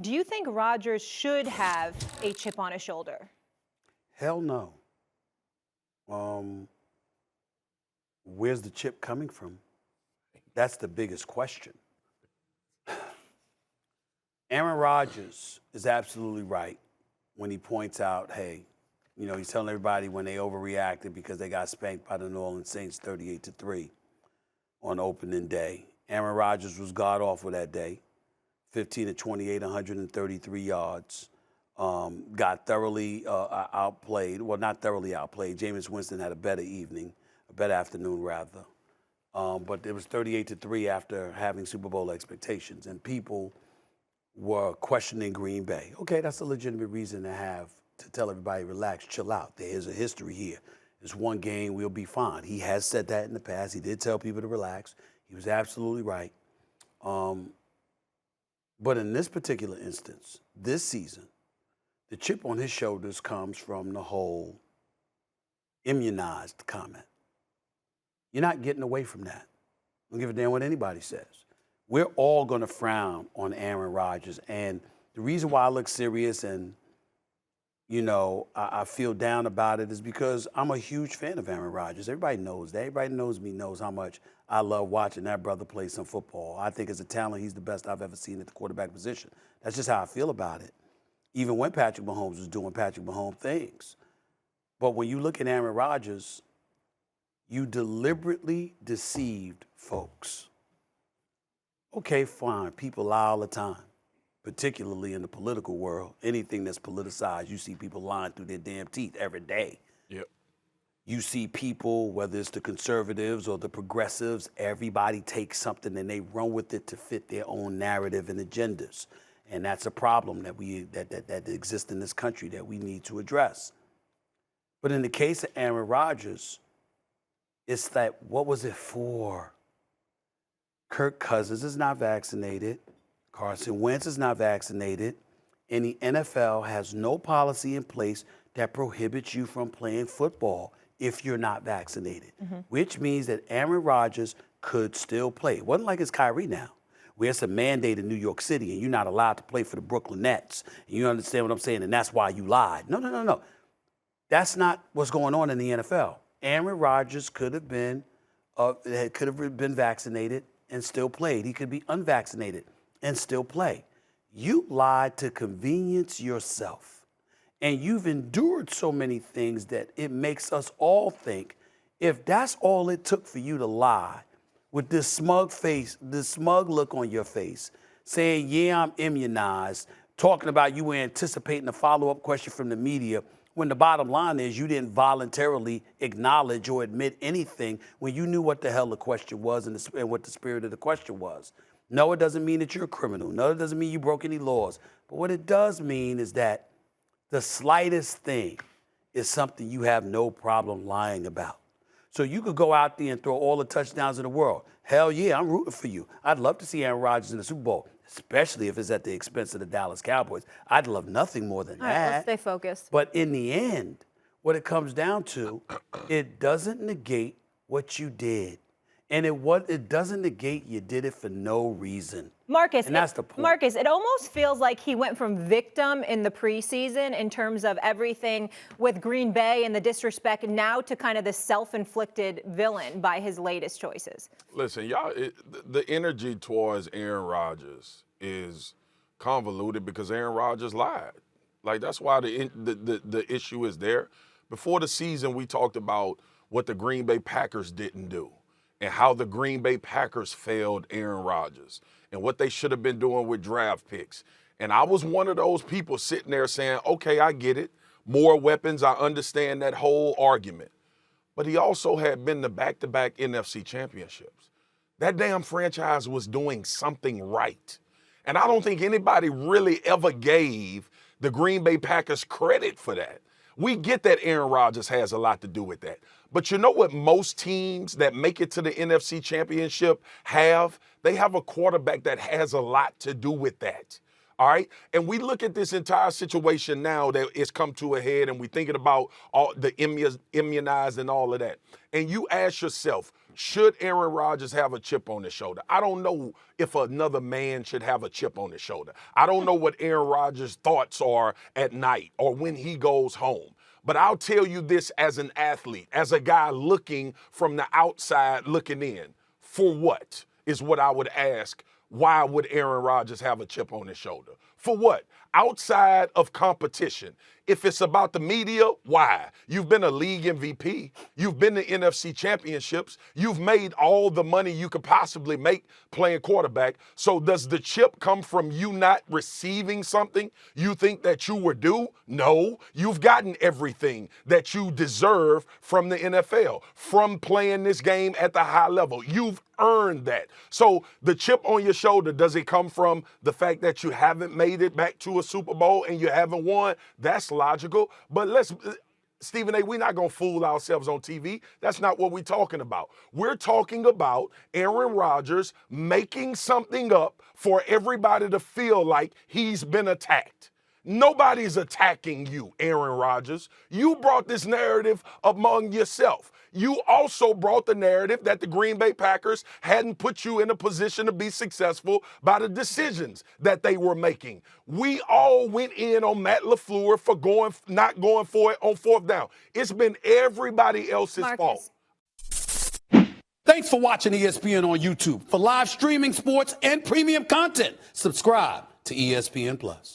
Do you think Rodgers should have a chip on his shoulder? Hell no. Where's the chip coming from? That's the biggest question. Aaron Rodgers is absolutely right when he points out, hey, he's telling everybody when they overreacted because they got spanked by the New Orleans Saints 38-3 on opening day. Aaron Rodgers was god-awful that day. 15 of 28, 133 yards. Got thoroughly outplayed. Well, not thoroughly outplayed. Jameis Winston had a better evening, a better afternoon, rather. But it was 38-3 after having Super Bowl expectations. And people were questioning Green Bay. Okay, that's a legitimate reason to tell everybody, relax, chill out. There is a history here. It's one game, we'll be fine. He has said that in the past. He did tell people to relax. He was absolutely right. But in this particular instance, this season, the chip on his shoulders comes from the whole immunized comment. You're not getting away from that. I don't give a damn what anybody says. We're all going to frown on Aaron Rodgers. And the reason why I look serious and, I feel down about it is because I'm a huge fan of Aaron Rodgers. Everybody knows that. Everybody knows me, knows how much I love watching that brother play some football. I think as a talent, he's the best I've ever seen at the quarterback position. That's just how I feel about it. Even when Patrick Mahomes was doing Patrick Mahomes things. But when you look at Aaron Rodgers, you deliberately deceived folks. Okay, fine. People lie all the time, particularly in the political world. Anything that's politicized, you see people lying through their damn teeth every day. Yep. You see people, whether it's the conservatives or the progressives, everybody takes something and they run with it to fit their own narrative and agendas. And that's a problem that exists in this country that we need to address. But in the case of Aaron Rodgers, it's that, what was it for? Kirk Cousins is not vaccinated. Carson Wentz is not vaccinated. And the NFL has no policy in place that prohibits you from playing football if you're not vaccinated, which means that Aaron Rodgers could still play. It wasn't like it's Kyrie now, where it's a mandate in New York City and you're not allowed to play for the Brooklyn Nets. And you understand what I'm saying? And that's why you lied. No. That's not what's going on in the NFL. Aaron Rodgers could have been vaccinated and still played. He could be unvaccinated and still play. You lied to convenience yourself. And you've endured so many things that it makes us all think, if that's all it took for you to lie, with this smug face, this smug look on your face, saying, yeah, I'm immunized, talking about you were anticipating a follow-up question from the media, when the bottom line is you didn't voluntarily acknowledge or admit anything when you knew what the hell the question was and what the spirit of the question was. No, it doesn't mean that you're a criminal. No, it doesn't mean you broke any laws. But what it does mean is that the slightest thing is something you have no problem lying about. So you could go out there and throw all the touchdowns in the world. Hell yeah, I'm rooting for you. I'd love to see Aaron Rodgers in the Super Bowl, especially if it's at the expense of the Dallas Cowboys. I'd love nothing more than All right, that. let's stay focused. But in the end, what it comes down to, it doesn't negate what you did. And it doesn't negate you did it for no reason. Marcus, and that's the point. Marcus, it almost feels like he went from victim in the preseason in terms of everything with Green Bay and the disrespect now to kind of the self-inflicted villain by his latest choices. Listen, y'all, the energy towards Aaron Rodgers is convoluted because Aaron Rodgers lied. Like, that's why the issue is there. Before the season, we talked about what the Green Bay Packers didn't do and how the Green Bay Packers failed Aaron Rodgers and what they should have been doing with draft picks. And I was one of those people sitting there saying, okay, I get it. More weapons, I understand that whole argument. But he also had been to back-to-back NFC championships. That damn franchise was doing something right. And I don't think anybody really ever gave the Green Bay Packers credit for that. We get that Aaron Rodgers has a lot to do with that. But you know what most teams that make it to the NFC Championship have? They have a quarterback that has a lot to do with that. All right. And we look at this entire situation now that it's come to a head, and we're thinking about all the immunized and all of that. And you ask yourself, should Aaron Rodgers have a chip on his shoulder? I don't know if another man should have a chip on his shoulder. I don't know what Aaron Rodgers' thoughts are at night or when he goes home. But I'll tell you this as an athlete, as a guy looking from the outside looking in. For what is what I would ask. Why would Aaron Rodgers have a chip on his shoulder? For what? Outside of competition. If it's about the media, why? You've been a league MVP. You've been to NFC championships. You've made all the money you could possibly make playing quarterback. So does the chip come from you not receiving something you think that you were due? No. You've gotten everything that you deserve from the NFL, from playing this game at the high level. You've earned that. So the chip on your shoulder, does it come from the fact that you haven't made it back to a Super Bowl and you haven't won? That's logical. But Stephen A., we're not going to fool ourselves on TV. That's not what we're talking about. We're talking about Aaron Rodgers making something up for everybody to feel like he's been attacked. Nobody's attacking you, Aaron Rodgers. You brought this narrative among yourself. You also brought the narrative that the Green Bay Packers hadn't put you in a position to be successful by the decisions that they were making. We all went in on Matt LaFleur for not going for it on fourth down. It's been everybody else's fault. Thanks for watching ESPN on YouTube. For live streaming, sports, and premium content, subscribe to ESPN+.